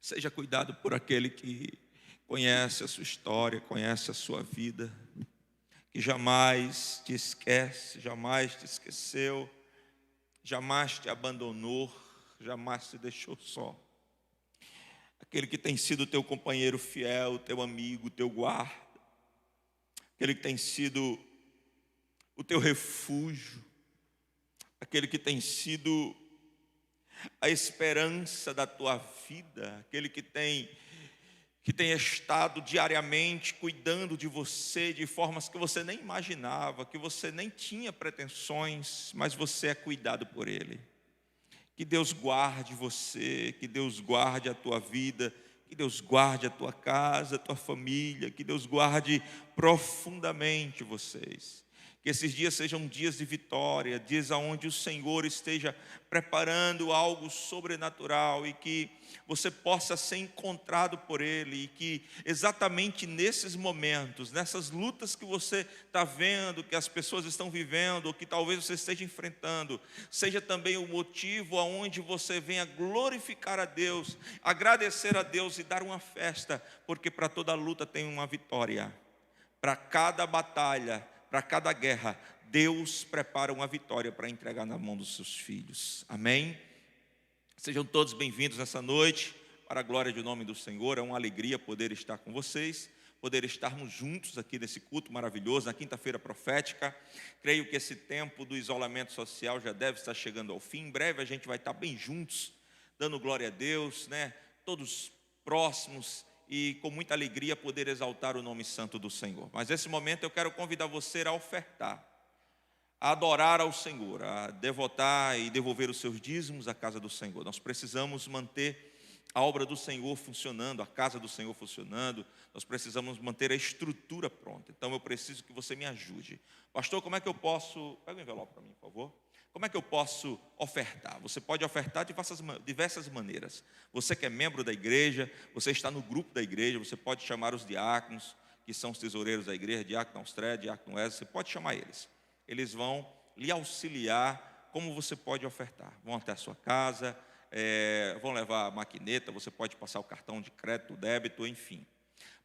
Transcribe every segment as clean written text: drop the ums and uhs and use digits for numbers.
Seja cuidado por aquele que conhece a sua história, conhece a sua vida, que jamais te esquece, jamais te esqueceu, jamais te abandonou, jamais te deixou só. Aquele que tem sido teu companheiro fiel, teu amigo, teu guarda, aquele que tem sido o teu refúgio, aquele que tem sido a esperança da tua vida, aquele que tem estado diariamente cuidando de você de formas que você nem imaginava, que você nem tinha pretensões, mas você é cuidado por Ele. Que Deus guarde você, que Deus guarde a tua vida, que Deus guarde a tua casa, a tua família, que Deus guarde profundamente vocês. Que esses dias sejam dias de vitória, dias onde o Senhor esteja preparando algo sobrenatural e que você possa ser encontrado por Ele e que exatamente nesses momentos, nessas lutas que você está vendo, que as pessoas estão vivendo, ou que talvez você esteja enfrentando, seja também o motivo aonde você venha glorificar a Deus, agradecer a Deus e dar uma festa, porque para toda luta tem uma vitória, para cada batalha, para cada guerra, Deus prepara uma vitória para entregar na mão dos seus filhos. Amém? Sejam todos bem-vindos nessa noite, para a glória do nome do Senhor. É uma alegria poder estar com vocês, poder estarmos juntos aqui nesse culto maravilhoso, na quinta-feira profética. Creio que esse tempo do isolamento social já deve estar chegando ao fim. Em breve a gente vai estar bem juntos, dando glória a Deus, né? Todos próximos e com muita alegria poder exaltar o nome santo do Senhor. Mas nesse momento eu quero convidar você a ofertar, a adorar ao Senhor, a devotar e devolver os seus dízimos à casa do Senhor. Nós precisamos manter a obra do Senhor funcionando, a casa do Senhor funcionando. Nós precisamos manter a estrutura pronta. Então eu preciso que você me ajude. Pastor, como é que eu posso... Pega o envelope para mim, por favor. Como é que eu posso ofertar? Você pode ofertar de diversas maneiras. Você que é membro da igreja, você está no grupo da igreja, você pode chamar os diáconos, que são os tesoureiros da igreja, diácono Austré, diácono Wesley, você pode chamar eles. Eles vão lhe auxiliar como você pode ofertar. Vão até a sua casa, vão levar a maquineta, você pode passar o cartão de crédito, débito, enfim.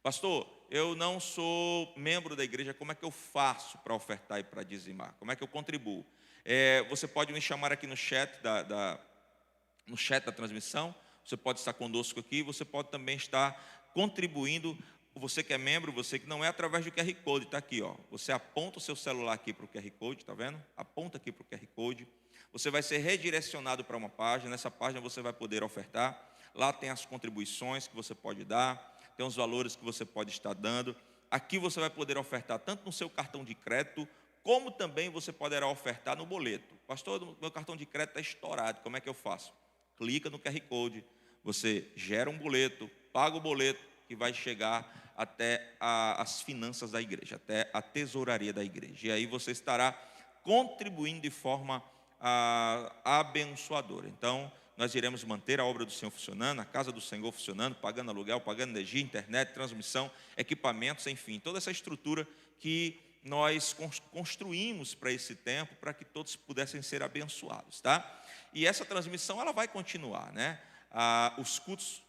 Pastor, eu não sou membro da igreja, como é que eu faço para ofertar e para dizimar? Como é que eu contribuo? Você pode me chamar aqui no chat no chat da transmissão, você pode estar conosco aqui, você pode também estar contribuindo, você que é membro, você que não é, através do QR Code, está aqui, ó. Você aponta o seu celular aqui para o QR Code, está vendo? Aponta aqui para o QR Code, você vai ser redirecionado para uma página, nessa página você vai poder ofertar, lá tem as contribuições que você pode dar, tem os valores que você pode estar dando, aqui você vai poder ofertar tanto no seu cartão de crédito, como também você poderá ofertar no boleto. Pastor, meu cartão de crédito está estourado, como é que eu faço? Clica no QR Code, você gera um boleto, paga o boleto, que vai chegar até as finanças da igreja, até a tesouraria da igreja. E aí você estará contribuindo de forma abençoadora. Então, nós iremos manter a obra do Senhor funcionando, a casa do Senhor funcionando, pagando aluguel, pagando energia, internet, transmissão, equipamentos, enfim, toda essa estrutura que nós construímos para esse tempo, para que todos pudessem ser abençoados, tá? E essa transmissão, ela vai continuar, né? Os cultos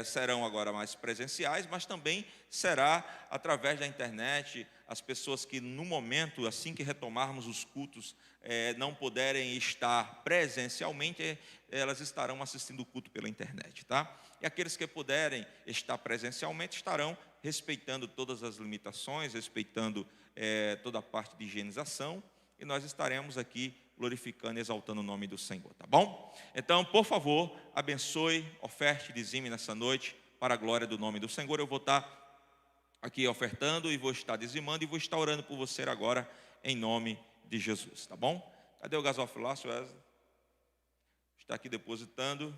serão agora mais presenciais, mas também será através da internet. As pessoas que no momento, assim que retomarmos os cultos, não puderem estar presencialmente, elas estarão assistindo o culto pela internet, tá? E aqueles que puderem estar presencialmente estarão respeitando todas as limitações, respeitando toda a parte de higienização, e nós estaremos aqui glorificando e exaltando o nome do Senhor, tá bom? Então, por favor, abençoe, oferte, dizime nessa noite, para a glória do nome do Senhor. Eu vou estar aqui ofertando e vou estar dizimando e vou estar orando por você agora, em nome de Jesus, tá bom? Cadê o gasofilácio, Wesley? Está aqui depositando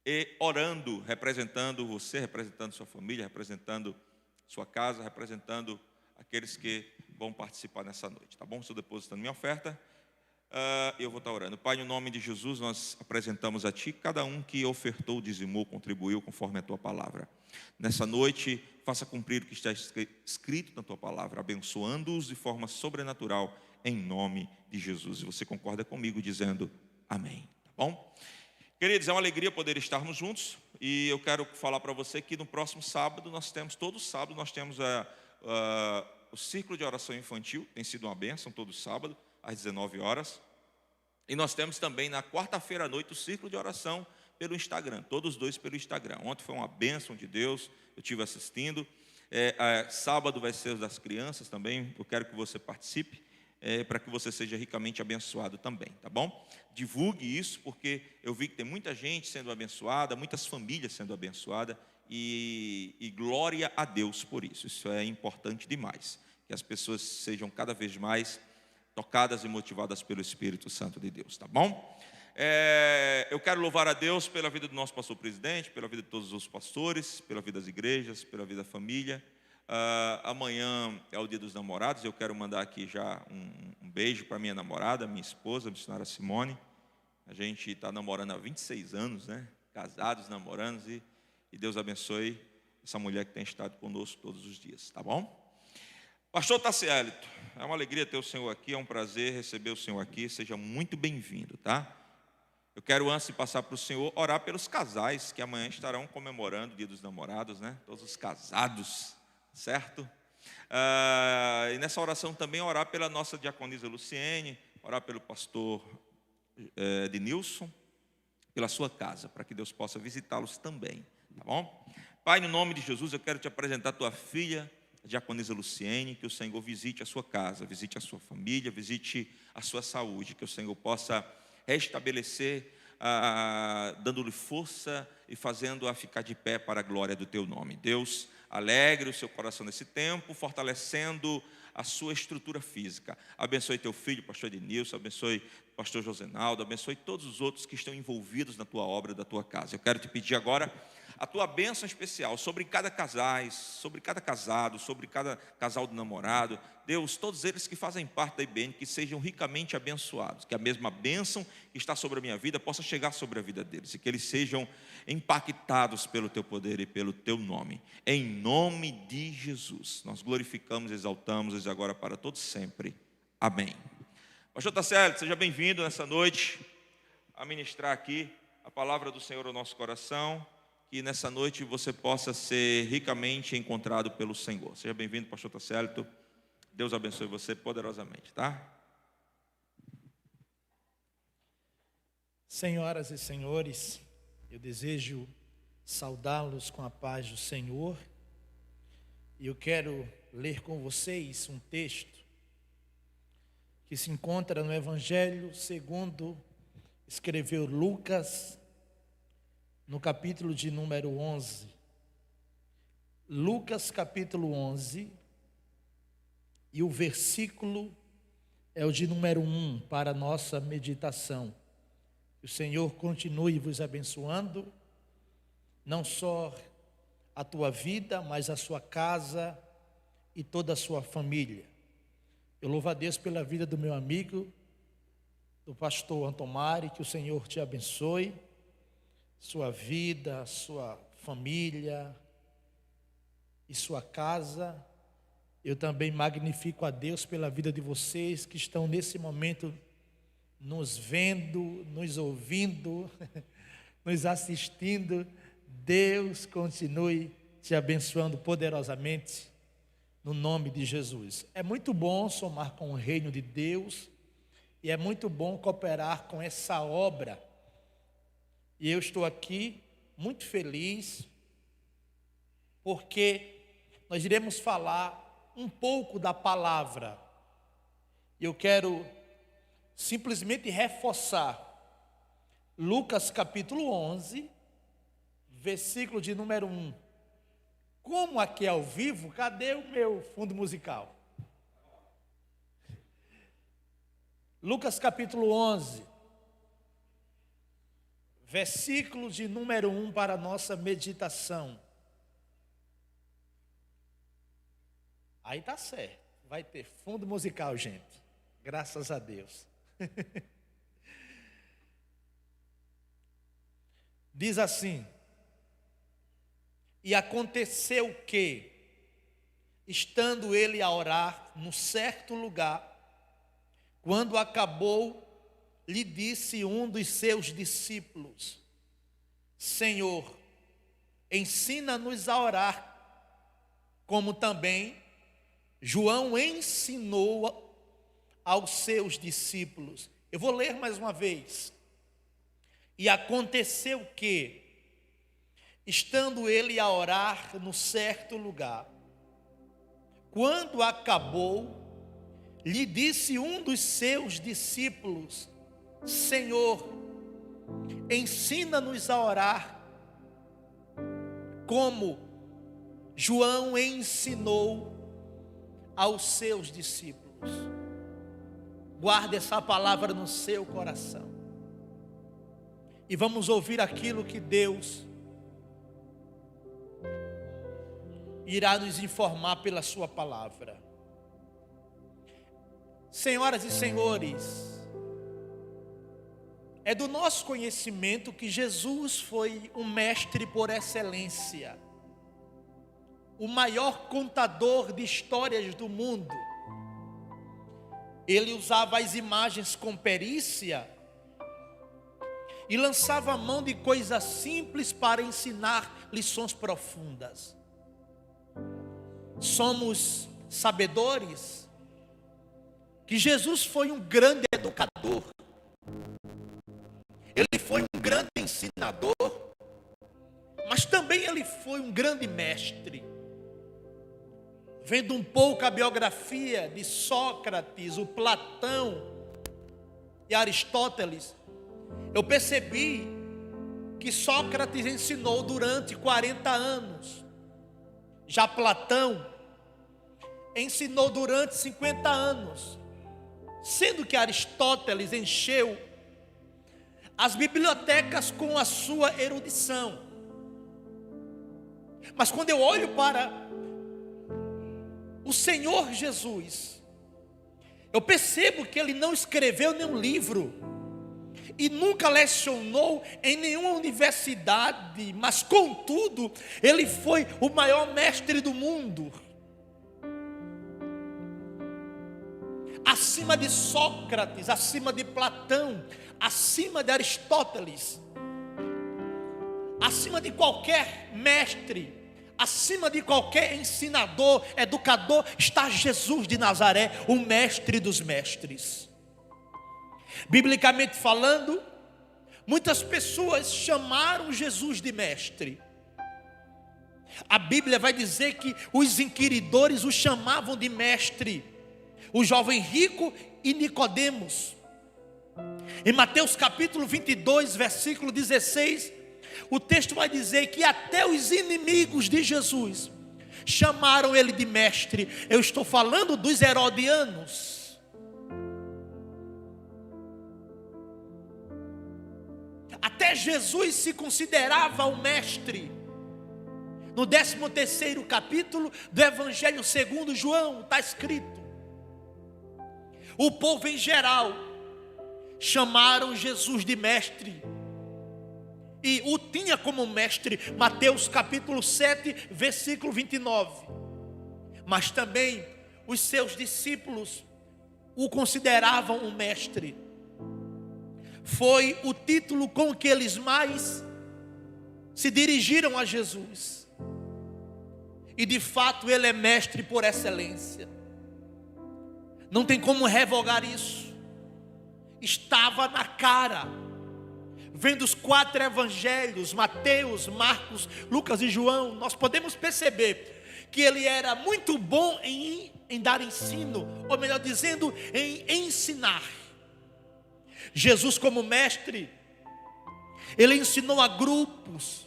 e orando, representando você, representando sua família, representando sua casa, representando aqueles que vão participar nessa noite, tá bom? Estou depositando minha oferta. Eu vou estar orando. Pai, no nome de Jesus, nós apresentamos a Ti cada um que ofertou, dizimou, contribuiu conforme a Tua palavra. Nessa noite, faça cumprir o que está escrito na Tua palavra, abençoando-os de forma sobrenatural, em nome de Jesus. E você concorda comigo dizendo amém, tá bom? Queridos, é uma alegria poder estarmos juntos, e eu quero falar para você que no próximo sábado, todo sábado nós temos o círculo de oração infantil, tem sido uma bênção todo sábado, às 19 horas, e nós temos também na quarta-feira à noite o círculo de oração pelo Instagram, todos dois pelo Instagram. Ontem foi uma bênção de Deus, eu estive assistindo. Sábado vai ser o das crianças também, eu quero que você participe, para que você seja ricamente abençoado também, tá bom? Divulgue isso, porque eu vi que tem muita gente sendo abençoada, muitas famílias sendo abençoadas, e glória a Deus por isso. Isso é importante demais, que as pessoas sejam cada vez mais tocadas e motivadas pelo Espírito Santo de Deus, tá bom? Eu quero louvar a Deus pela vida do nosso pastor presidente, pela vida de todos os pastores, pela vida das igrejas, pela vida da família. Amanhã é o dia dos namorados. Eu quero mandar aqui já um beijo para minha namorada, minha esposa, a missionária Simone. A gente está namorando há 26 anos, né? Casados, namorando, e Deus abençoe essa mulher que tem estado conosco todos os dias, tá bom? Pastor Tacielito, é uma alegria ter o senhor aqui, é um prazer receber o senhor aqui, seja muito bem-vindo, tá? Eu quero, antes de passar para o senhor, orar pelos casais que amanhã estarão comemorando o dia dos namorados, né? Todos os casados, certo? E nessa oração também orar pela nossa diaconisa Luciene, orar pelo pastor Ednilson, pela sua casa, para que Deus possa visitá-los também, tá bom? Pai, no nome de Jesus, eu quero te apresentar a tua filha, a diaconisa Luciene, que o Senhor visite a sua casa, visite a sua família, visite a sua saúde, que o Senhor possa restabelecer, dando-lhe força e fazendo-a ficar de pé para a glória do teu nome. Deus, alegre o seu coração nesse tempo, fortalecendo a sua estrutura física. Abençoe teu filho, pastor Ednilson, abençoe o pastor Josenaldo, abençoe todos os outros que estão envolvidos na tua obra, da tua casa. Eu quero te pedir agora a tua bênção especial sobre cada casais, sobre cada casado, sobre cada casal do namorado. Deus, todos eles que fazem parte da IBN, que sejam ricamente abençoados, que a mesma bênção que está sobre a minha vida possa chegar sobre a vida deles, e que eles sejam impactados pelo teu poder e pelo teu nome. Em nome de Jesus, nós glorificamos, exaltamos e agora para todos sempre. Amém. Pastor Tacielito, seja bem-vindo nessa noite a ministrar aqui a palavra do Senhor ao nosso coração, que nessa noite você possa ser ricamente encontrado pelo Senhor. Seja bem-vindo, pastor Tacielito. Deus abençoe você poderosamente, tá? Senhoras e senhores, eu desejo saudá-los com a paz do Senhor. E eu quero ler com vocês um texto que se encontra no Evangelho segundo escreveu Lucas, no capítulo de número 11. Lucas capítulo 11, e o versículo é o de número 1 para a nossa meditação. Que o Senhor continue vos abençoando, não só a tua vida, mas a sua casa e toda a sua família. Eu louvo a Deus pela vida do meu amigo, do pastor Antomari, que o Senhor te abençoe, sua vida, sua família e sua casa. Eu também magnifico a Deus pela vida de vocês que estão nesse momento nos vendo, nos ouvindo, nos assistindo. Deus continue te abençoando poderosamente no nome de Jesus. É muito bom somar com o reino de Deus e é muito bom cooperar com essa obra. E eu estou aqui muito feliz porque nós iremos falar um pouco da palavra. Eu quero simplesmente reforçar Lucas capítulo 11, versículo de número 1. Como aqui é ao vivo, cadê o meu fundo musical? Lucas capítulo 11, versículo de número 1 para a nossa meditação. Aí tá certo, vai ter fundo musical, gente. Graças a Deus. Diz assim: e aconteceu que, estando ele a orar num certo lugar, quando acabou, lhe disse um dos seus discípulos: Senhor, ensina-nos a orar, como também João ensinou aos seus discípulos. Eu vou ler mais uma vez. E aconteceu que, estando ele a orar no certo lugar, quando acabou, lhe disse um dos seus discípulos: Senhor, ensina-nos a orar, como João ensinou aos seus discípulos. Guarde essa palavra no seu coração. E vamos ouvir aquilo que Deus irá nos informar pela sua palavra. Senhoras e senhores, é do nosso conhecimento que Jesus foi um mestre por excelência, o maior contador de histórias do mundo. Ele usava as imagens com perícia e lançava a mão de coisas simples para ensinar lições profundas. Somos sabedores que Jesus foi um grande educador, ele foi um grande ensinador, mas também ele foi um grande mestre. Vendo um pouco a biografia de Sócrates, o Platão e Aristóteles, eu percebi que Sócrates ensinou durante 40 anos. Já Platão ensinou durante 50 anos. Sendo que Aristóteles encheu as bibliotecas com a sua erudição. Mas quando eu olho para o Senhor Jesus, eu percebo que ele não escreveu nenhum livro e nunca lecionou em nenhuma universidade, mas contudo, ele foi o maior mestre do mundo. Acima de Sócrates, acima de Platão, acima de Aristóteles, acima de qualquer mestre, acima de qualquer ensinador, educador, está Jesus de Nazaré, o mestre dos mestres. Biblicamente falando, muitas pessoas chamaram Jesus de mestre. A Bíblia vai dizer que os inquiridores o chamavam de mestre, o jovem rico e Nicodemos. Em Mateus capítulo 22, versículo 16, o texto vai dizer que até os inimigos de Jesus chamaram ele de mestre. Eu estou falando dos herodianos. Até Jesus se considerava o mestre. No 13º capítulo do Evangelho segundo João, está escrito: o povo em geral chamaram Jesus de mestre e o tinha como mestre. Mateus capítulo 7, versículo 29. Mas também os seus discípulos o consideravam um mestre. Foi o título com que eles mais se dirigiram a Jesus. E de fato ele é mestre por excelência. Não tem como revogar isso. Estava na cara. Vendo os 4 evangelhos, Mateus, Marcos, Lucas e João, nós podemos perceber que ele era muito bom em dar ensino, ou melhor dizendo, em ensinar. Jesus, como mestre, ele ensinou a grupos,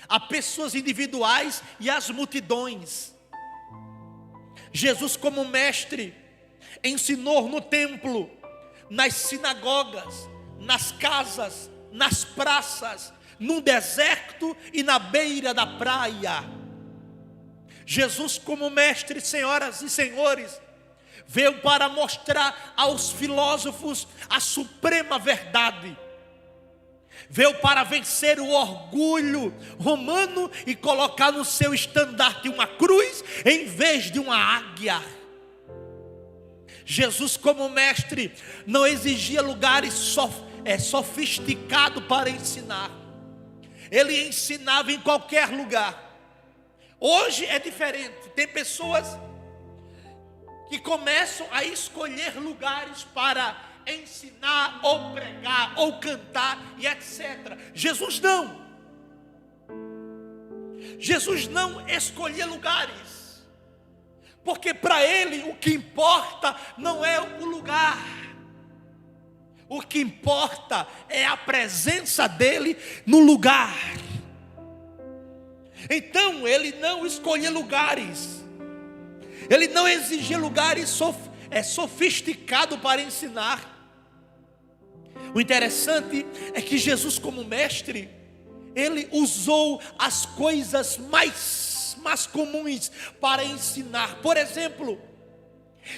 a pessoas individuais e às multidões. Jesus, como mestre, ensinou no templo, nas sinagogas, nas casas, nas praças, no deserto e na beira da praia. Jesus, como mestre, senhoras e senhores, veio para mostrar aos filósofos a suprema verdade. Veio para vencer o orgulho romano e colocar no seu estandarte uma cruz em vez de uma águia. Jesus, como mestre, não exigia lugares sofisticados para ensinar. Ele ensinava em qualquer lugar. Hoje é diferente. Tem pessoas que começam a escolher lugares para ensinar, ou pregar, ou cantar e etc. Jesus não. Jesus não escolhia lugares, porque para ele o que importa não é o lugar. O que importa é a presença dele no lugar. Então ele não escolhia lugares. Ele não exigia lugares sofisticados para ensinar. O interessante é que Jesus, como mestre, ele usou as coisas mais comuns para ensinar. Por exemplo,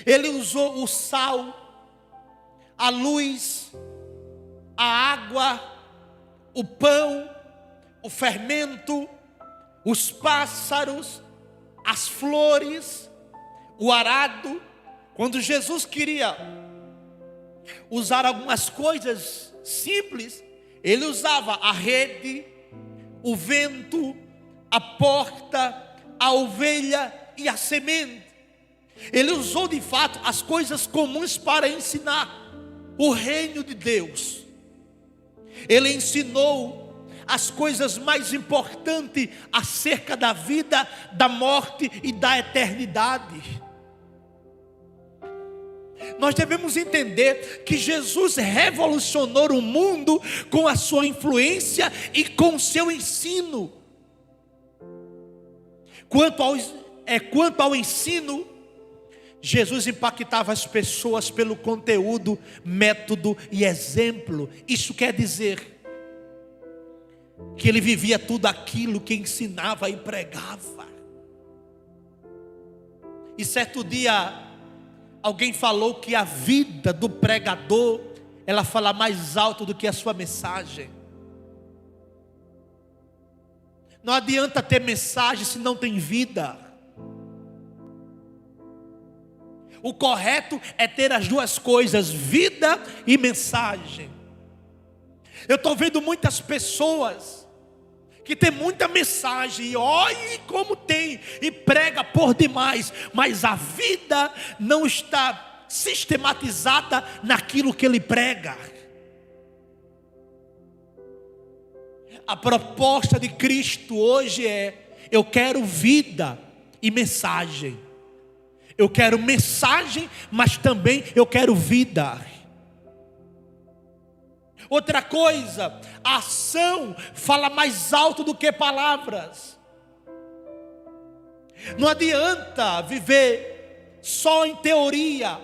ele usou o sal, a luz, a água, o pão, o fermento, os pássaros, as flores, o arado. Quando Jesus queria usar algumas coisas simples, ele usava a rede, o vento, a porta, a ovelha e a semente. Ele usou de fato as coisas comuns para ensinar o reino de Deus. Ele ensinou as coisas mais importantes acerca da vida, da morte e da eternidade. Nós devemos entender que Jesus revolucionou o mundo com a sua influência e com o seu ensino. Quanto ao ensino, Jesus impactava as pessoas pelo conteúdo, método e exemplo. Isso quer dizer que ele vivia tudo aquilo que ensinava e pregava. E certo dia, alguém falou que a vida do pregador, ela fala mais alto do que a sua mensagem. Não adianta ter mensagem se não tem vida. O correto é ter as duas coisas, vida e mensagem. Eu estou vendo muitas pessoas que tem muita mensagem, e olhe como tem, e prega por demais, mas a vida não está sistematizada naquilo que ele prega. A proposta de Cristo hoje é: eu quero vida e mensagem. Eu quero mensagem, mas também eu quero vida. Outra coisa, a ação fala mais alto do que palavras. Não adianta viver só em teoria.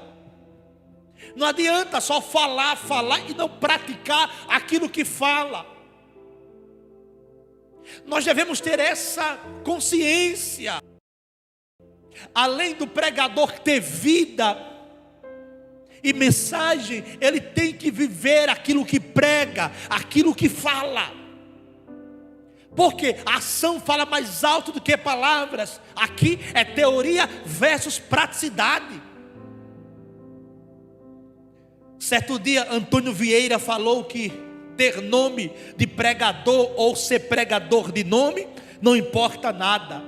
Não adianta só falar e não praticar aquilo que fala. Nós devemos ter essa consciência. Além do pregador ter vida e mensagem, ele tem que viver aquilo que prega, aquilo que fala. Porque a ação fala mais alto do que palavras. Aqui é teoria versus praticidade. Certo dia, Antônio Vieira falou que ter nome de pregador ou ser pregador de nome não importa nada.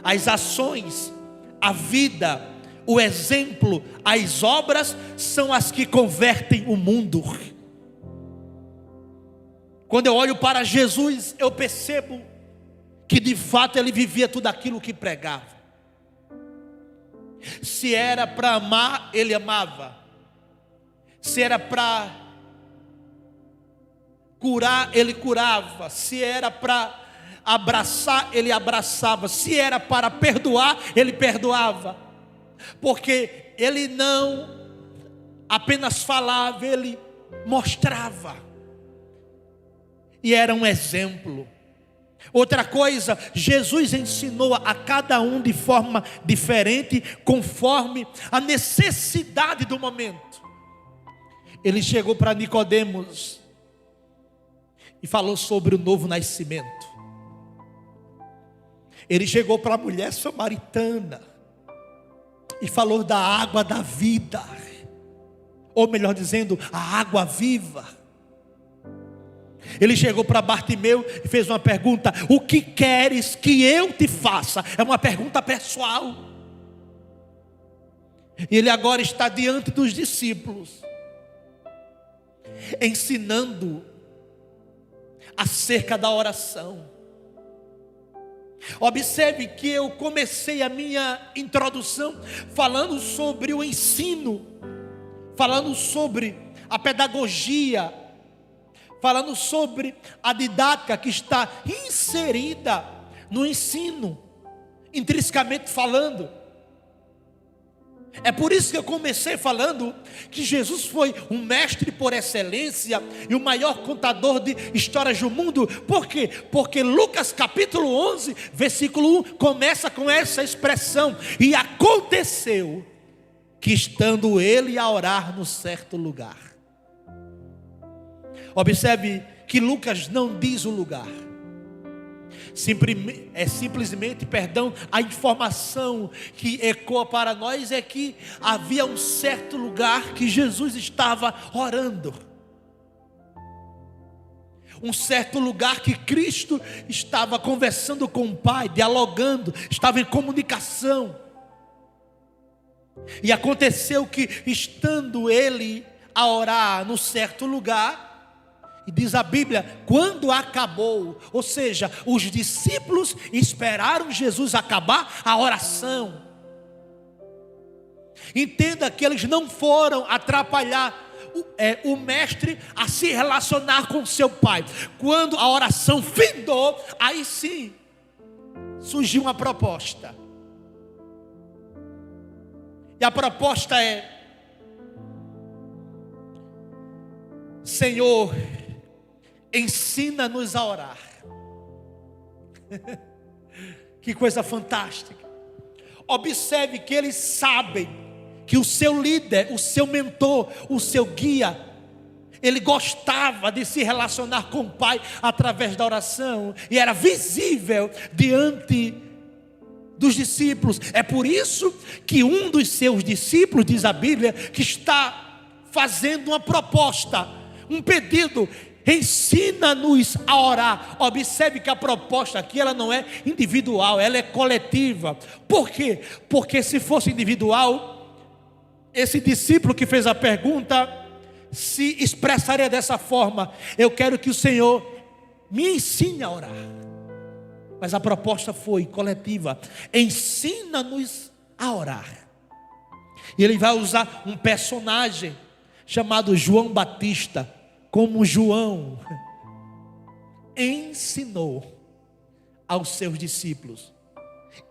As ações, a vida, o exemplo, as obras são as que convertem o mundo. Quando eu olho para Jesus, eu percebo que de fato ele vivia tudo aquilo que pregava. Se era para amar, ele amava. Se era para curar, ele curava. Se era para abraçar, ele abraçava. Se era para perdoar, ele perdoava. Porque ele não apenas falava, ele mostrava. E era um exemplo. Outra coisa, Jesus ensinou a cada um de forma diferente, conforme a necessidade do momento. Ele chegou para Nicodemos e falou sobre o novo nascimento. Ele chegou para a mulher samaritana e falou da água da vida, ou melhor dizendo, a água viva. Ele chegou para Bartimeu e fez uma pergunta: o que queres que eu te faça? É uma pergunta pessoal. E ele agora está diante dos discípulos, ensinando acerca da oração. Observe que eu comecei a minha introdução falando sobre o ensino, falando sobre a pedagogia, falando sobre a didática que está inserida no ensino, intrinsecamente falando. É por isso que eu comecei falando que Jesus foi um mestre por excelência e o maior contador de histórias do mundo. Por quê? Porque Lucas capítulo 11, versículo 1, começa com essa expressão: e aconteceu que estando ele a orar no certo lugar. Observe que Lucas não diz o lugar. Simplesmente, a informação que ecoa para nós é que havia um certo lugar que Jesus estava orando. Um certo lugar que Cristo estava conversando com o Pai, dialogando, estava em comunicação. E aconteceu que, estando ele a orar no certo lugar, e diz a Bíblia, quando acabou, ou seja, os discípulos esperaram Jesus acabar a oração. Entenda que eles não foram atrapalhar o mestre a se relacionar com seu Pai. Quando a oração findou, aí sim surgiu uma proposta. E a proposta é: Senhor, ensina-nos a orar. Que coisa fantástica. Observe que eles sabem que o seu líder, o seu mentor, o seu guia, ele gostava de se relacionar com o Pai através da oração, e era visível diante dos discípulos. É por isso que um dos seus discípulos, diz a Bíblia, que está fazendo uma proposta, um pedido: ensina-nos a orar. Observe que a proposta aqui, ela não é individual, ela é coletiva. Por quê? Porque se fosse individual, esse discípulo que fez a pergunta se expressaria dessa forma: eu quero que o Senhor me ensine a orar. Mas a proposta foi coletiva: ensina-nos a orar. E ele vai usar um personagem chamado João Batista, como João ensinou aos seus discípulos.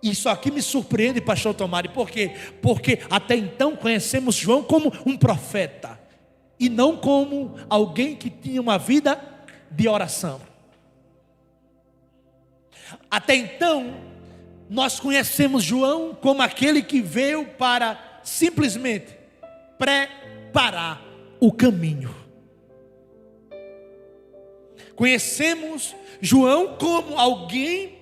Isso aqui me surpreende, pastor Tomari. Por quê? Porque até então conhecemos João como um profeta, e não como alguém que tinha uma vida de oração. Até então nós conhecemos João como aquele que veio para simplesmente preparar o caminho. Conhecemos João como alguém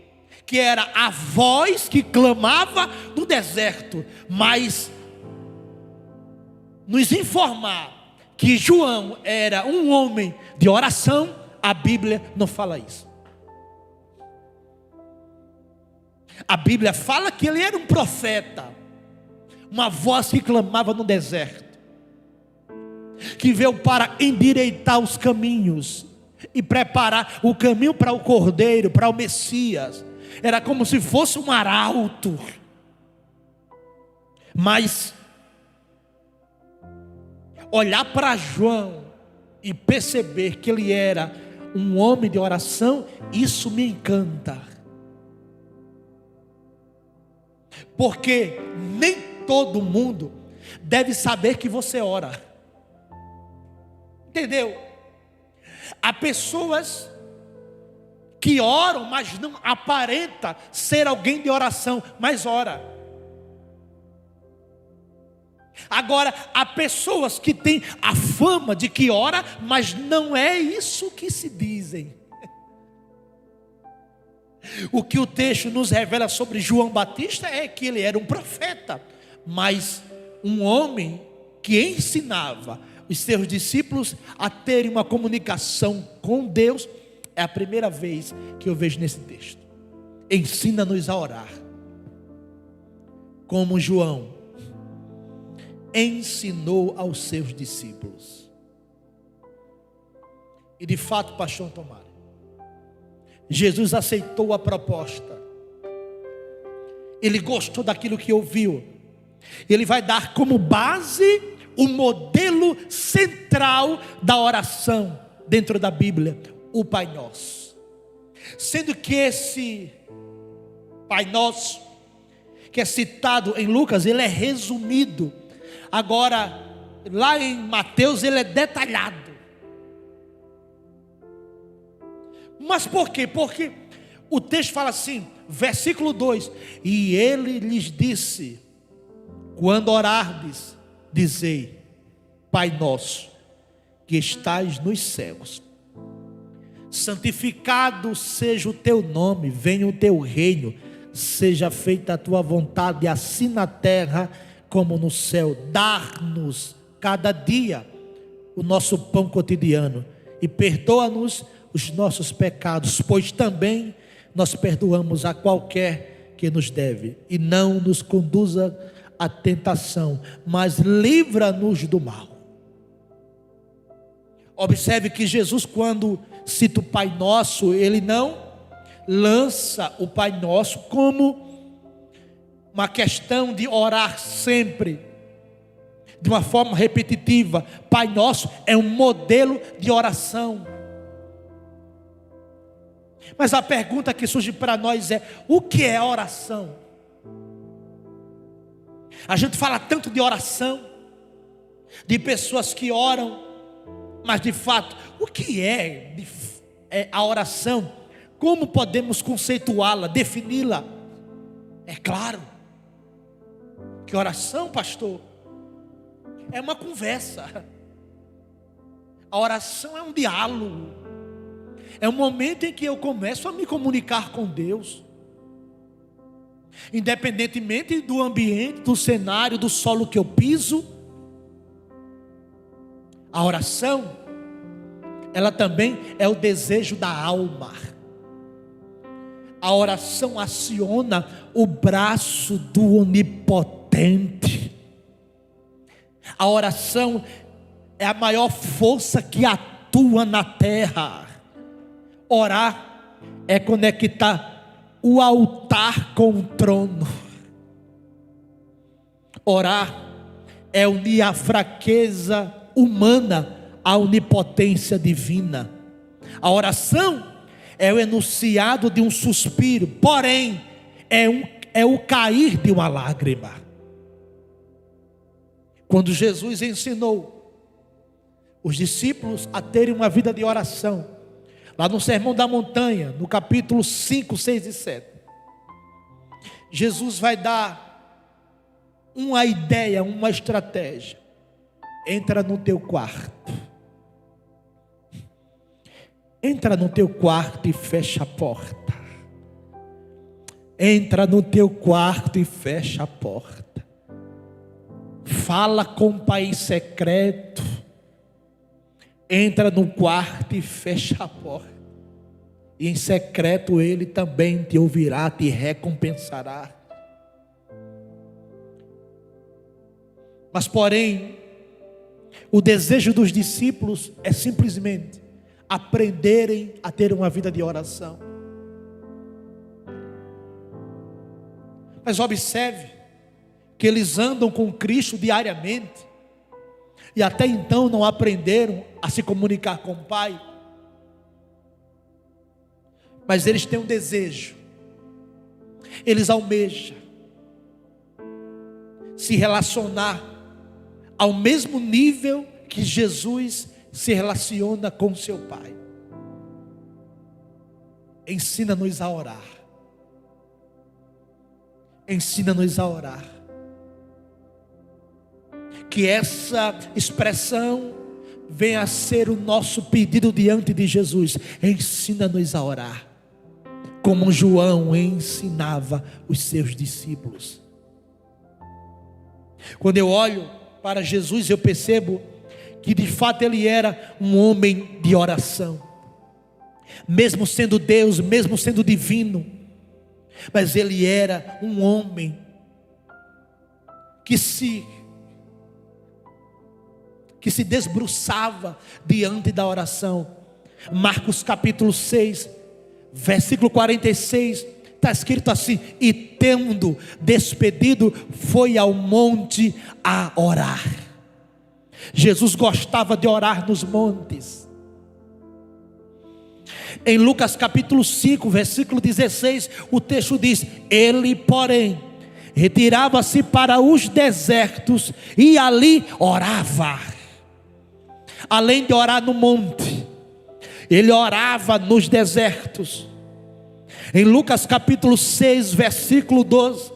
que era a voz que clamava no deserto, mas nos informar que João era um homem de oração, a Bíblia não fala isso. A Bíblia fala que ele era um profeta, uma voz que clamava no deserto, que veio para endireitar os caminhos e preparar o caminho para o Cordeiro, para o Messias. Era como se fosse um arauto. Mas olhar para João e perceber que ele era um homem de oração, isso me encanta. Porque nem todo mundo deve saber que você ora. Entendeu? Há pessoas que oram, mas não aparenta ser alguém de oração, mas ora. Agora, há pessoas que têm a fama de que ora, mas não é isso que se dizem. O que o texto nos revela sobre João Batista é que ele era um profeta, mas um homem que ensinava os seus discípulos a terem uma comunicação com Deus, é a primeira vez que eu vejo nesse texto. Ensina-nos a orar, como João ensinou aos seus discípulos. E de fato, pastor Tomás, Jesus aceitou a proposta. Ele gostou daquilo que ouviu. Ele vai dar como base o modelo central da oração dentro da Bíblia, o Pai Nosso. Sendo que esse Pai Nosso, que é citado em Lucas, ele é resumido. Agora, lá em Mateus, ele é detalhado. Mas por quê? Porque o texto fala assim, versículo 2: e ele lhes disse: quando orardes, dizei: Pai nosso, que estais nos céus, santificado seja o teu nome, venha o teu reino, seja feita a tua vontade, assim na terra como no céu. Dar-nos cada dia o nosso pão cotidiano, e perdoa-nos os nossos pecados, pois também nós perdoamos a qualquer que nos deve, e não nos conduza à tentação, mas livra-nos do mal. Observe que Jesus, quando cita o Pai Nosso, ele não lança o Pai Nosso como uma questão de orar sempre, de uma forma repetitiva. Pai Nosso é um modelo de oração. Mas a pergunta que surge para nós é: o que é oração? A gente fala tanto de oração, de pessoas que oram, mas de fato, o que é a oração? Como podemos conceituá-la, defini-la? É claro que oração, pastor, é uma conversa. A oração é um diálogo. É um momento em que eu começo a me comunicar com Deus, independentemente do ambiente, do cenário, do solo que eu piso. A oração, ela também é o desejo da alma. A oração aciona o braço do onipotente. A oração é a maior força que atua na terra. Orar é conectar o altar com o trono. Orar é unir a fraqueza humana à onipotência divina. A oração é o enunciado de um suspiro, porém é o cair de uma lágrima. Quando Jesus ensinou os discípulos a terem uma vida de oração, lá no Sermão da Montanha, no capítulo 5, 6 e 7, Jesus vai dar uma ideia, uma estratégia. Entra no teu quarto. Entra no teu quarto e fecha a porta. Entra no teu quarto e fecha a porta. Fala com o Pai em secreto. Entra no quarto e fecha a porta. E em secreto Ele também te ouvirá, te recompensará. Mas porém, o desejo dos discípulos é simplesmente aprenderem a ter uma vida de oração. Mas observe que eles andam com Cristo diariamente, e até então não aprenderam a se comunicar com o Pai. Mas eles têm um desejo, eles almejam se relacionar ao mesmo nível que Jesus se relaciona com seu Pai. Ensina-nos a orar. Ensina-nos a orar. Que essa expressão venha a ser o nosso pedido diante de Jesus. Ensina-nos a orar, como João ensinava os seus discípulos. Quando eu olho para Jesus, eu percebo que de fato ele era um homem de oração, mesmo sendo Deus, mesmo sendo divino, mas ele era um homem que se debruçava diante da oração. Marcos capítulo 6, versículo 46, está escrito assim: e tendo despedido, foi ao monte a orar. Jesus gostava de orar nos montes. Em Lucas capítulo 5, versículo 16, o texto diz: ele, porém, retirava-se para os desertos e ali orava. Além de orar no monte, ele orava nos desertos. Em Lucas capítulo 6, versículo 12,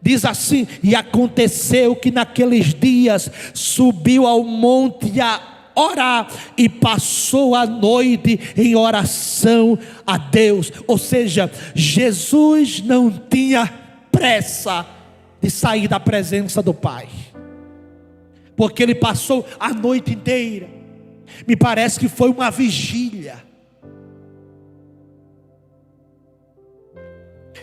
diz assim: e aconteceu que naqueles dias subiu ao monte a orar e passou a noite em oração a Deus. Ou seja, Jesus não tinha pressa de sair da presença do Pai, porque ele passou a noite inteira. Me parece que foi uma vigília.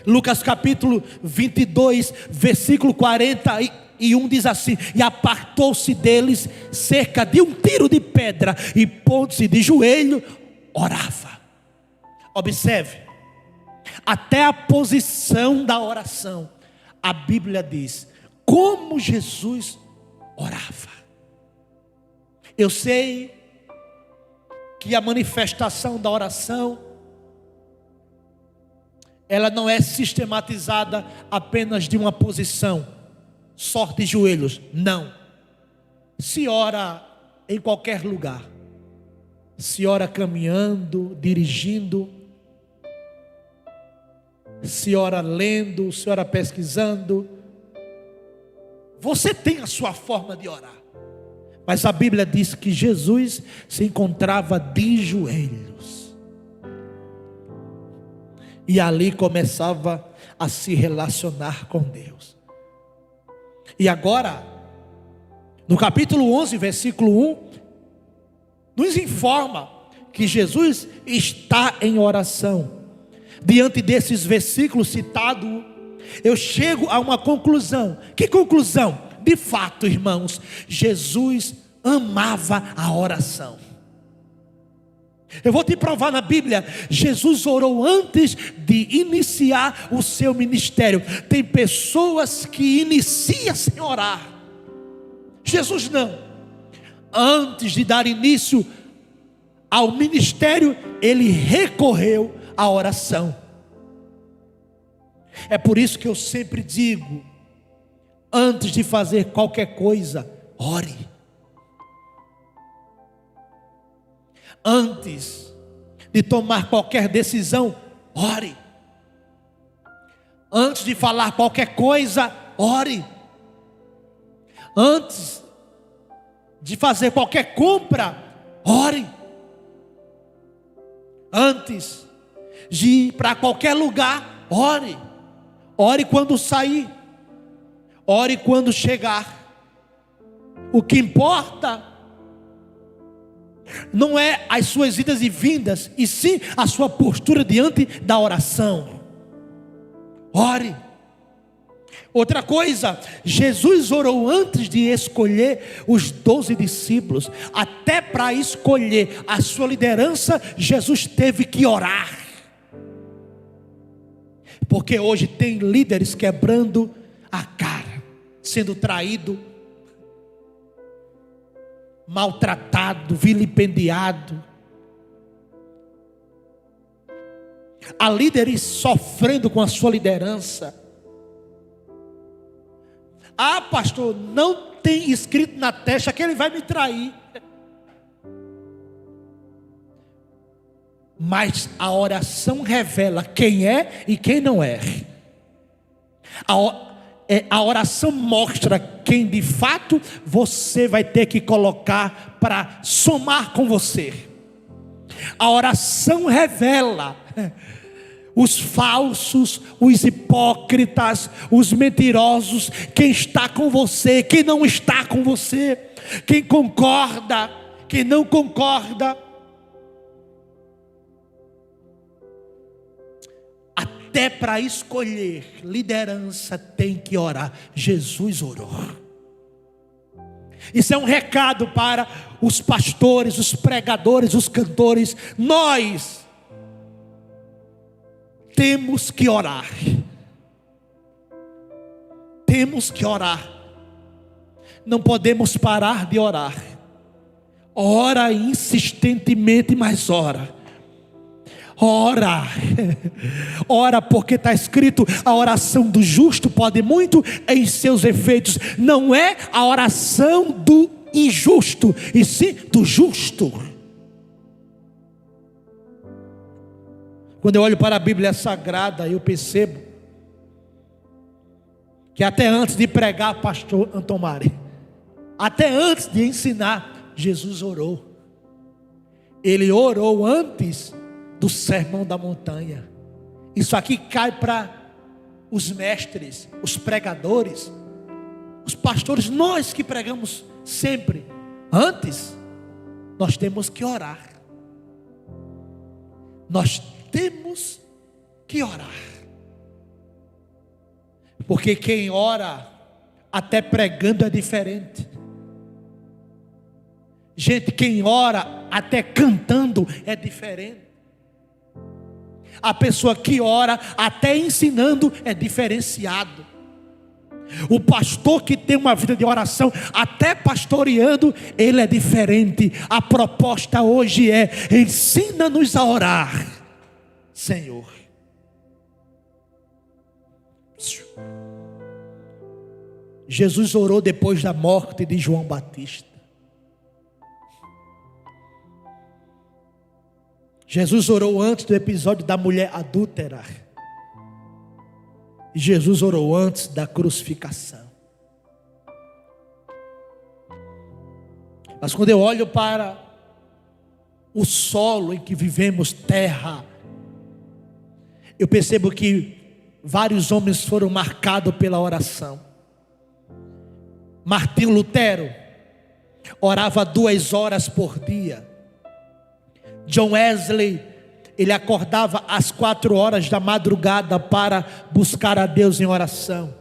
Lucas capítulo 22, versículo 41 diz assim: e apartou-se deles cerca de um tiro de pedra, e pondo-se de joelho, orava. Observe, até a posição da oração, a Bíblia diz como Jesus orava. Eu sei que a manifestação da oração, ela não é sistematizada apenas de uma posição, só de joelhos. Não. Se ora em qualquer lugar. Se ora caminhando, dirigindo. Se ora lendo, se ora pesquisando. Você tem a sua forma de orar. Mas a Bíblia diz que Jesus se encontrava de joelhos. E ali começava a se relacionar com Deus. E agora, no capítulo 11, versículo 1, nos informa que Jesus está em oração. Diante desses versículos citados, eu chego a uma conclusão. Que conclusão? De fato, irmãos, Jesus amava a oração. Eu vou te provar na Bíblia. Jesus orou antes de iniciar o seu ministério. Tem pessoas que iniciam sem orar. Jesus não. Antes de dar início ao ministério, ele recorreu à oração. É por isso que eu sempre digo: antes de fazer qualquer coisa, ore. Antes de tomar qualquer decisão, ore. Antes de falar qualquer coisa, ore. Antes de fazer qualquer compra, ore. Antes de ir para qualquer lugar, ore. Ore quando sair. Ore quando chegar. O que importa não é as suas idas e vindas, e sim a sua postura diante da oração. Ore. Outra coisa, Jesus orou antes de escolher os 12 discípulos. Até para escolher a sua liderança, Jesus teve que orar. Porque hoje tem líderes quebrando a cara, sendo traído, maltratado, vilipendiado. Há líderes sofrendo com a sua liderança. Ah, pastor, não tem escrito na testa que ele vai me trair. Mas a oração revela quem é e quem não é. A oração mostra quem de fato você vai ter que colocar para somar com você. A oração revela os falsos, os hipócritas, os mentirosos, quem está com você, quem não está com você, quem concorda, quem não concorda. Até para escolher liderança tem que orar. Jesus orou. Isso é um recado para os pastores, os pregadores, os cantores. Nós temos que orar. Temos que orar. Não podemos parar de orar. Ora insistentemente, mas ora. Ora, ora, porque está escrito: a oração do justo pode muito em seus efeitos. Não é a oração do injusto, e sim do justo. Quando eu olho para a Bíblia Sagrada, eu percebo que até antes de pregar, pastor Antomari, até antes de ensinar, Jesus orou. Ele orou antes do sermão da montanha. Isso aqui cai para os mestres, os pregadores, os pastores, nós que pregamos sempre. Antes, nós temos que orar. Nós temos que orar. Porque quem ora, até pregando é diferente. Gente, quem ora, até cantando é diferente. A pessoa que ora, até ensinando, é diferenciado. O pastor que tem uma vida de oração, até pastoreando, ele é diferente. A proposta hoje é: ensina-nos a orar, Senhor. Jesus orou depois da morte de João Batista. Jesus orou antes do episódio da mulher adúltera. E Jesus orou antes da crucificação. Mas quando eu olho para o solo em que vivemos, terra, eu percebo que vários homens foram marcados pela oração. Martinho Lutero orava 2 horas por dia. John Wesley, ele acordava às 4 horas da madrugada para buscar a Deus em oração.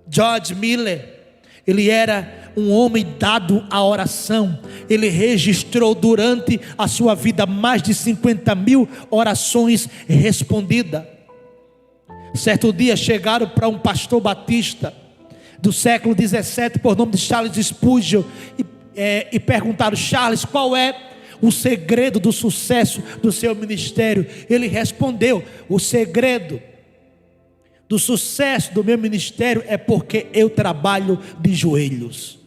George Miller, ele era um homem dado à oração. Ele registrou durante a sua vida mais de 50.000 orações respondidas. Certo dia chegaram para um pastor batista do século 17, por nome de Charles Spurgeon, e perguntaram: Charles, qual é o segredo do sucesso do seu ministério? Ele respondeu: o segredo do sucesso do meu ministério é porque eu trabalho de joelhos.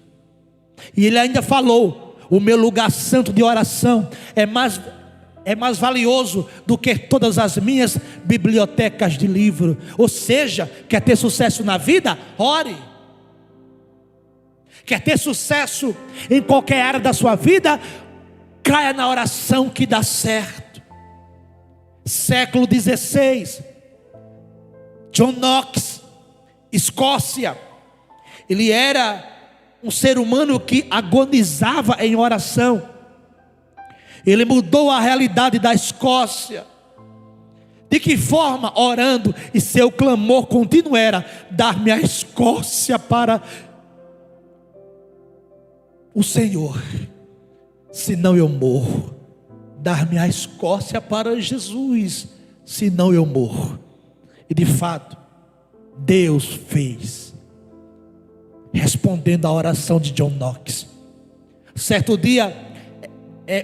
E ele ainda falou: o meu lugar santo de oração é mais valioso do que todas as minhas bibliotecas de livro. Ou seja, quer ter sucesso na vida? Ore. Quer ter sucesso em qualquer área da sua vida? Caia na oração que dá certo. Século 16, John Knox, Escócia. Ele era um ser humano que agonizava em oração. Ele mudou a realidade da Escócia. De que forma? Orando. E seu clamor contínuo era: dar-me a Escócia para o Senhor, senão eu morro. Dar-me a Escócia para Jesus, senão eu morro. E de fato, Deus fez, respondendo à oração de John Knox. Certo dia,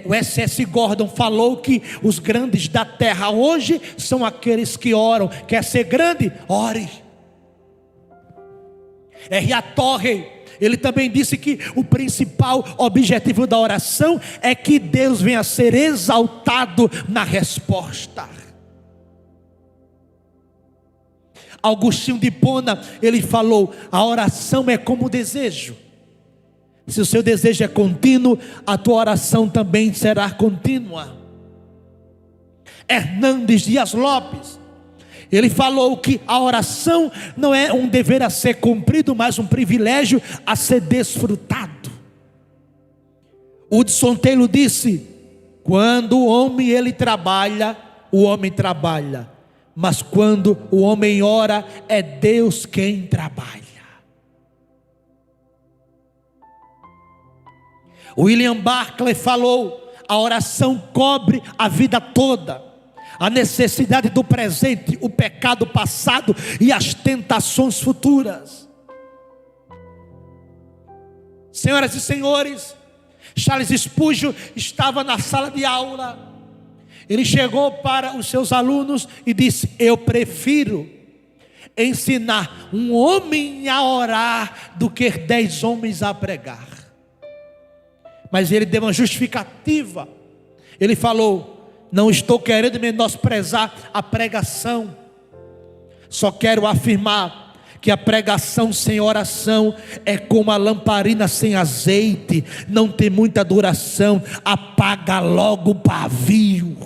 o S.S. Gordon falou que os grandes da terra hoje são aqueles que oram. Quer ser grande? Ore. R.A. Torrey, ele também disse que o principal objetivo da oração é que Deus venha a ser exaltado na resposta. Agostinho de Hipona, ele falou: a oração é como o desejo. Se o seu desejo é contínuo, a tua oração também será contínua. Hernandes Dias Lopes, Ele falou que a oração não é um dever a ser cumprido, mas um privilégio a ser desfrutado. Hudson Taylor disse: quando o homem trabalha, o homem trabalha, mas quando o homem ora, é Deus quem trabalha. William Barclay falou: a oração cobre a vida toda, a necessidade do presente, o pecado passado e as tentações futuras. Senhoras e senhores, Charles Spurgeon estava na sala de aula. Ele chegou para os seus alunos e disse: eu prefiro ensinar um homem a orar do que 10 homens a pregar. Mas ele deu uma justificativa. Ele falou: não estou querendo menosprezar a pregação, só quero afirmar que a pregação sem oração é como a lamparina sem azeite, não tem muita duração, apaga logo o pavio.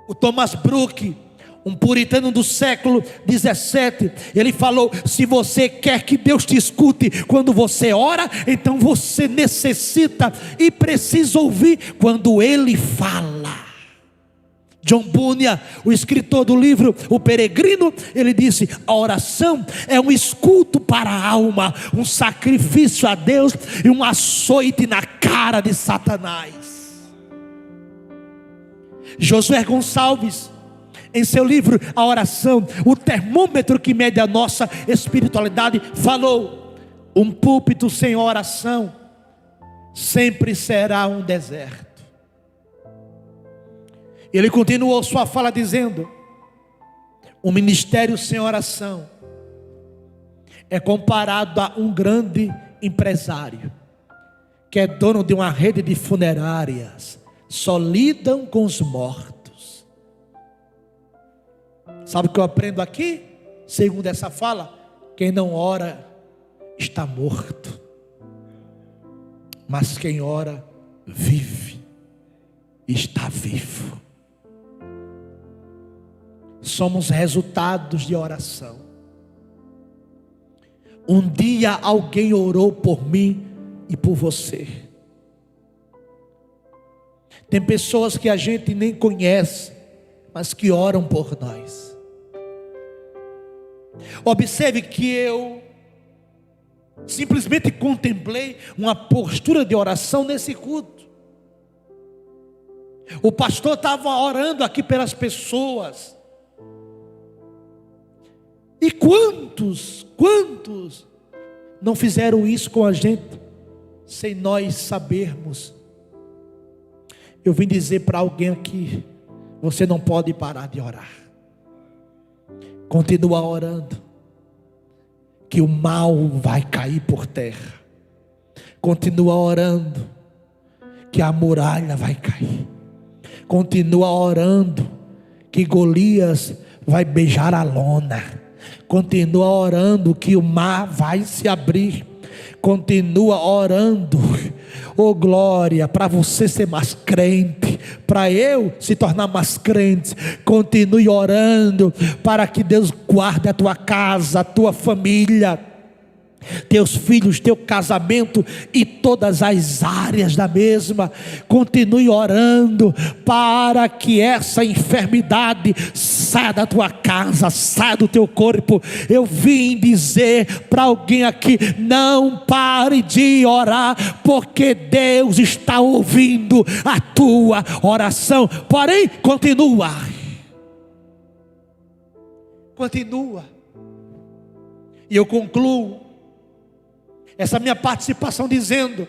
O Thomas Brooke, um puritano do século 17, ele falou: se você quer que Deus te escute quando você ora, então você necessita e precisa ouvir quando Ele fala. John Bunyan, o escritor do livro O Peregrino, ele disse: a oração é um escudo para a alma, um sacrifício a Deus e um açoite na cara de Satanás. Josué Gonçalves, em seu livro A Oração, o termômetro que mede a nossa espiritualidade, falou: um púlpito sem oração sempre será um deserto. Ele continuou sua fala dizendo: um ministério sem oração é comparado a um grande empresário que é dono de uma rede de funerárias, só lidam com os mortos. Sabe o que eu aprendo aqui? Segundo essa fala, quem não ora está morto, mas quem ora vive, está vivo. Somos resultados de oração. Um dia alguém orou por mim e por você. Tem pessoas que a gente nem conhece, mas que oram por nós. Observe que eu simplesmente contemplei uma postura de oração nesse culto. O pastor estava orando aqui pelas pessoas. E quantos não fizeram isso com a gente, sem nós sabermos? Eu vim dizer para alguém aqui: você não pode parar de orar. Continua orando, que o mal vai cair por terra. Continua orando, que a muralha vai cair. Continua orando, que Golias vai beijar a lona. Continua orando, que o mar vai se abrir. Continua orando, oh glória, para você ser mais crente, para eu se tornar mais crente. Continue orando para que Deus guarde a tua casa, a tua família, teus filhos, teu casamento e todas as áreas da mesma. Continue orando para que essa enfermidade saia da tua casa, saia do teu corpo. Eu vim dizer para alguém aqui: não pare de orar, porque Deus está ouvindo a tua oração. Porém, continua. E eu concluo essa minha participação dizendo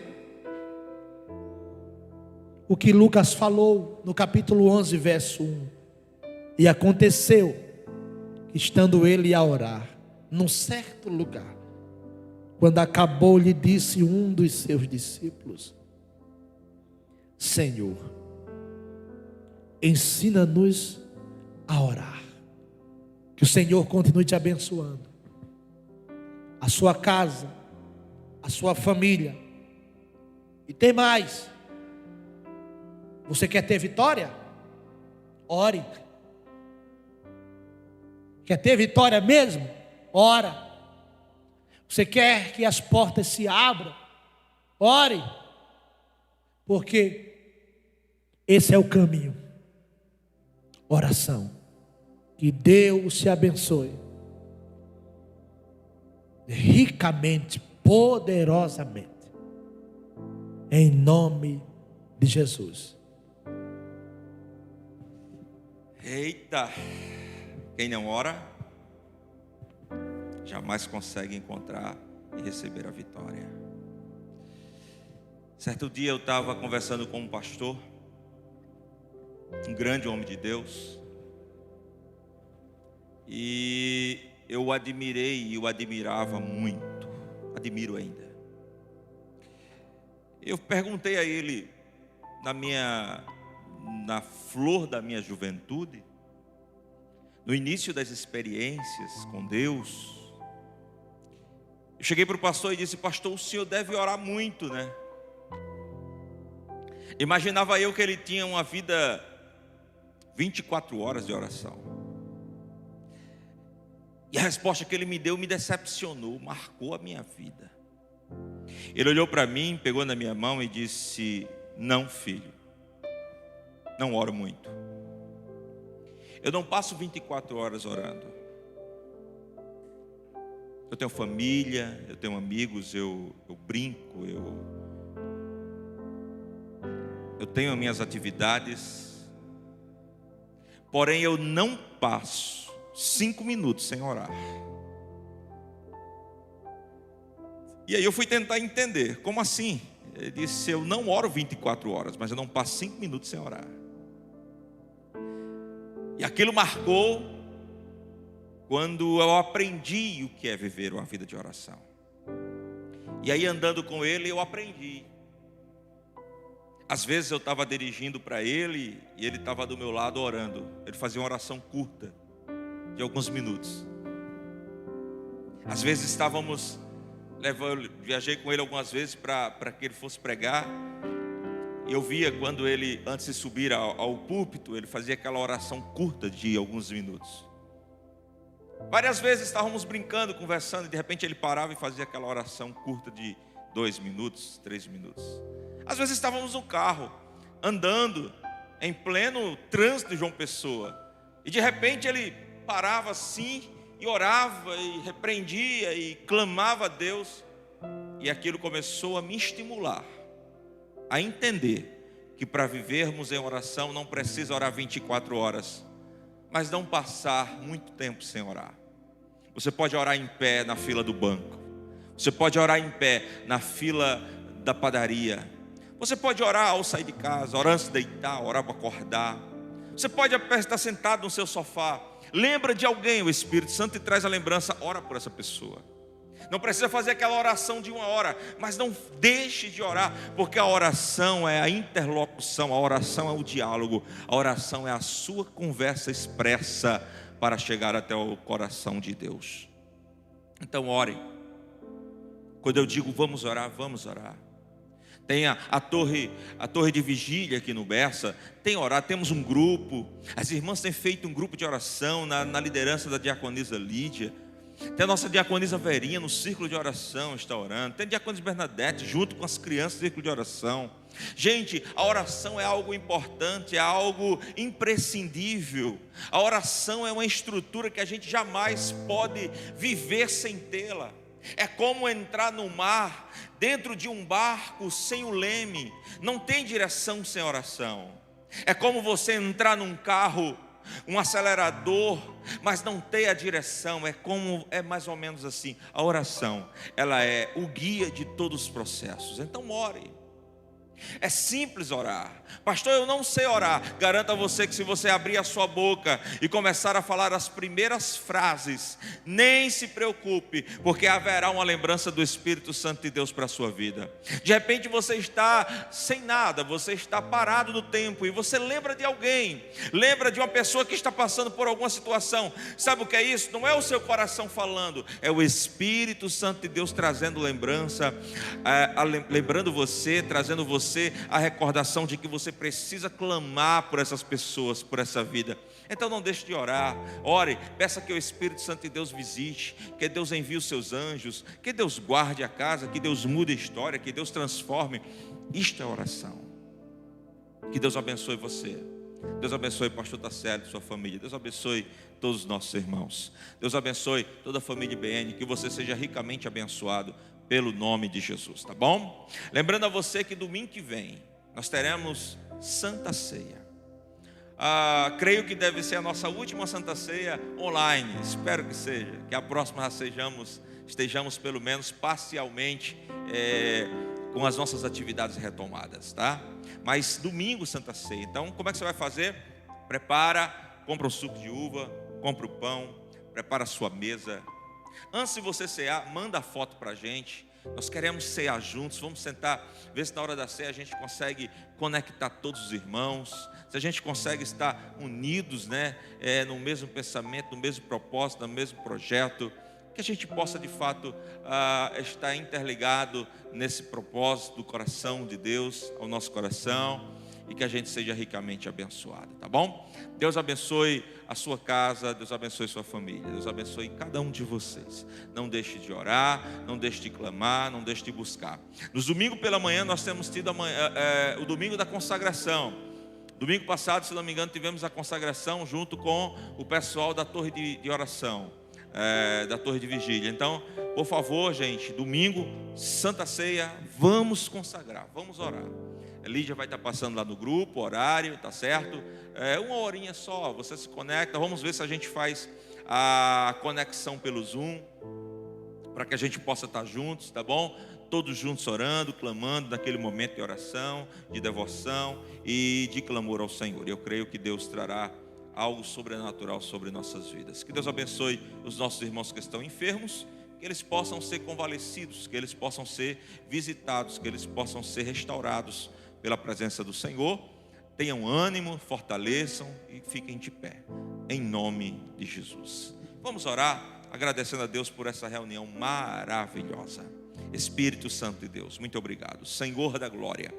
o que Lucas falou no capítulo 11, verso 1. E aconteceu, estando ele a orar num certo lugar, quando acabou, lhe disse um dos seus discípulos: Senhor, ensina-nos a orar. Que o Senhor continue te abençoando, a sua casa, a sua família. E tem mais: você quer ter vitória? Ore. Quer ter vitória mesmo? Ora. Você quer que as portas se abram? Ore. Porque esse é o caminho. Oração. Que Deus te abençoe ricamente, poderosamente, em nome de Jesus. Eita, quem não ora jamais consegue encontrar e receber a vitória. Certo dia eu estava conversando com um pastor, um grande homem de Deus, e eu o admirei e o admirava muito, admiro ainda. Eu perguntei a ele, na flor da minha juventude, no início das experiências com Deus, eu cheguei para o pastor e disse: pastor, o senhor deve orar muito, né? Imaginava eu que ele tinha uma vida 24 horas de oração. E a resposta que ele me deu me decepcionou, marcou a minha vida. Ele olhou para mim, pegou na minha mão e disse: não, filho, não oro muito. Eu não passo 24 horas orando. Eu tenho família, eu tenho amigos, eu brinco, eu tenho as minhas atividades. Porém, eu não passo 5 minutos sem orar. E aí eu fui tentar entender, como assim? Ele disse: eu não oro 24 horas, mas eu não passo 5 minutos sem orar. E aquilo marcou quando eu aprendi o que é viver uma vida de oração. E aí, andando com ele, eu aprendi. Às vezes eu estava dirigindo para ele e ele estava do meu lado orando. Ele fazia uma oração curta, de alguns minutos. Às vezes viajei com ele algumas vezes para que ele fosse pregar. E eu via quando ele, antes de subir ao púlpito, ele fazia aquela oração curta de alguns minutos. Várias vezes estávamos brincando, conversando, e de repente ele parava e fazia aquela oração curta de 2 minutos, 3 minutos. Às vezes estávamos no carro, andando, em pleno trânsito de João Pessoa, e de repente ele parava assim, e orava, e repreendia, e clamava a Deus, e aquilo começou a me estimular, a entender que para vivermos em oração não precisa orar 24 horas, mas não passar muito tempo sem orar. Você pode orar em pé na fila do banco, você pode orar em pé na fila da padaria, você pode orar ao sair de casa, orar antes de deitar, orar para acordar. Você pode estar sentado no seu sofá, lembra de alguém, o Espírito Santo te traz a lembrança, ora por essa pessoa. Não precisa fazer aquela oração de 1 hora, mas não deixe de orar, porque a oração é a interlocução, a oração é o diálogo, a oração é a sua conversa expressa para chegar até o coração de Deus. Então ore. Quando eu digo vamos orar, vamos orar. Tem a torre de vigília aqui no Bessa, tem orado, temos um grupo, as irmãs têm feito um grupo de oração na liderança da diaconisa Lídia. Tem a nossa diaconisa Verinha no círculo de oração, está orando. Tem a diaconisa Bernadette junto com as crianças no círculo de oração. Gente, a oração é algo importante, é algo imprescindível. A oração é uma estrutura que a gente jamais pode viver sem tê-la. É como entrar no mar, dentro de um barco sem o leme. Não tem direção sem oração. É como você entrar num carro, um acelerador, mas não ter a direção. É mais ou menos assim. A oração, ela é o guia de todos os processos. Então ore. É simples orar. Pastor, eu não sei orar. Garanto a você que se você abrir a sua boca e começar a falar as primeiras frases, nem se preocupe, porque haverá uma lembrança do Espírito Santo de Deus para a sua vida. De repente você está sem nada, você está parado no tempo e você lembra de alguém, lembra de uma pessoa que está passando por alguma situação. Sabe o que é isso? Não é o seu coração falando, é o Espírito Santo de Deus trazendo lembrança, lembrando você, trazendo você a recordação de que você precisa clamar por essas pessoas, por essa vida. Então não deixe de orar. Ore, peça que o Espírito Santo de Deus visite, que Deus envie os seus anjos, que Deus guarde a casa, que Deus mude a história, que Deus transforme. Isto é oração. Que Deus abençoe você. Deus abençoe o pastor Tassélio e sua família. Deus abençoe todos os nossos irmãos. Deus abençoe toda a família IBN. Que você seja ricamente abençoado pelo nome de Jesus, tá bom? Lembrando a você que domingo que vem nós teremos Santa Ceia. Creio que deve ser a nossa última Santa Ceia online. Espero que seja. Que a próxima estejamos pelo menos parcialmente com as nossas atividades retomadas, tá? Mas domingo Santa Ceia. Então como é que você vai fazer? Prepara, compra o suco de uva, compra o pão, prepara a sua mesa. Antes de você cear, manda a foto para a gente. Nós queremos cear juntos. Vamos sentar, ver se na hora da ceia a gente consegue conectar todos os irmãos, se a gente consegue estar unidos, né, no mesmo pensamento, no mesmo propósito, no mesmo projeto. Que a gente possa de fato estar interligado nesse propósito do coração de Deus ao nosso coração, e que a gente seja ricamente abençoado, tá bom? Deus abençoe a sua casa, Deus abençoe a sua família, Deus abençoe cada um de vocês. Não deixe de orar, não deixe de clamar, não deixe de buscar. Nos domingos pela manhã nós temos tido o domingo da consagração. Domingo passado, se não me engano, tivemos a consagração junto com o pessoal da torre de oração, da torre de vigília. Então, por favor, gente, domingo, Santa Ceia, vamos consagrar, vamos orar. A Lídia vai estar passando lá no grupo, horário, tá certo? Uma horinha só, você se conecta. Vamos ver se a gente faz a conexão pelo Zoom, para que a gente possa estar juntos, tá bom? Todos juntos orando, clamando naquele momento de oração, de devoção e de clamor ao Senhor. Eu creio que Deus trará algo sobrenatural sobre nossas vidas. Que Deus abençoe os nossos irmãos que estão enfermos, que eles possam ser convalescidos, que eles possam ser visitados, que eles possam ser restaurados pela presença do Senhor. Tenham ânimo, fortaleçam e fiquem de pé, em nome de Jesus. Vamos orar, agradecendo a Deus por essa reunião maravilhosa. Espírito Santo de Deus, muito obrigado. Senhor da glória,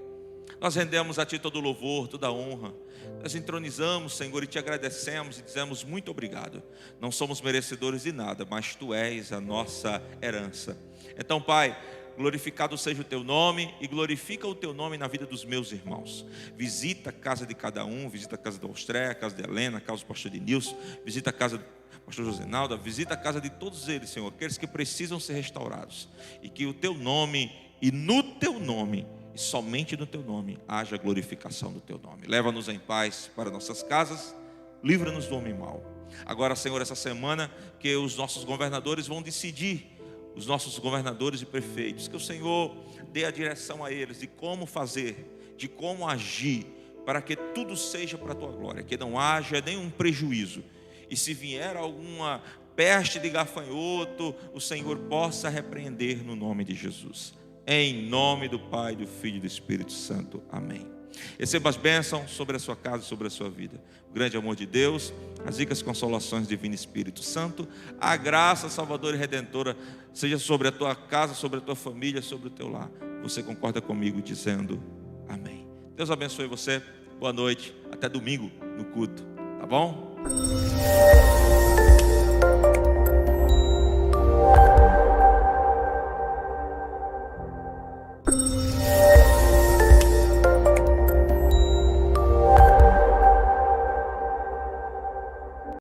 nós rendemos a Ti todo o louvor, toda a honra. Nós entronizamos, Senhor, e Te agradecemos e dizemos muito obrigado. Não somos merecedores de nada, mas Tu és a nossa herança. Então, Pai, glorificado seja o Teu nome e glorifica o Teu nome na vida dos meus irmãos. Visita a casa de cada um, visita a casa da Austréia, a casa de Helena, a casa do pastor Denilson, visita a casa do pastor Josenaldo, visita a casa de todos eles, Senhor, aqueles que precisam ser restaurados. E que o Teu nome e no Teu nome, e somente no Teu nome, haja glorificação do Teu nome. Leva-nos em paz para nossas casas, livra-nos do homem mau. Agora, Senhor, essa semana que os nossos governadores vão decidir, os nossos governadores e prefeitos, que o Senhor dê a direção a eles de como fazer, de como agir, para que tudo seja para a Tua glória, que não haja nenhum prejuízo, e se vier alguma peste de gafanhoto, o Senhor possa repreender no nome de Jesus. Em nome do Pai, do Filho e do Espírito Santo. Amém. Receba as bênçãos sobre a sua casa e sobre a sua vida. O grande amor de Deus, as ricas consolações do Divino Espírito Santo, a graça salvadora e redentora seja sobre a tua casa, sobre a tua família, sobre o teu lar. Você concorda comigo dizendo amém. Deus abençoe você. Boa noite. Até domingo no culto. Tá bom?